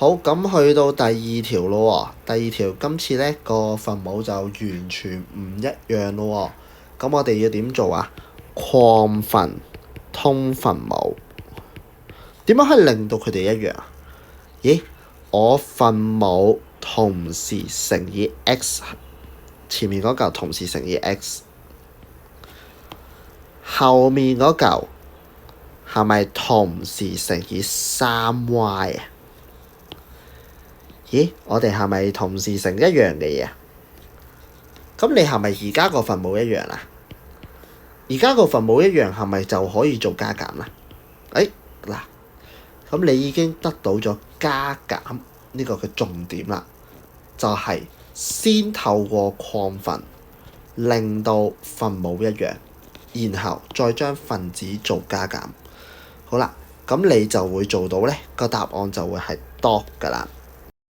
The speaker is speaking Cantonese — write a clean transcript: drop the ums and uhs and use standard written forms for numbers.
好，咁去到第二條咯喎，第二條今次呢個分母就完全唔一樣咯喎。咁我哋要點做啊？擴分通分母，點樣可以令到佢哋一樣啊？咦，我分母同時乘以 x， 前面嗰嚿同時乘以 x， 後面嗰嚿係咪同時乘以 3y 啊？咦，我哋係咪同時乘一樣嘅嘢？咁你係咪而家個分母一樣啊？而家個分母一樣係咪就可以做加減啦？嗱，咁你已經得到咗加減呢個嘅重點啦，就係先透過擴分令到分母一樣，然後再將分子做加減。好啦，咁你就會做到呢個答案就會係 dot 㗎啦。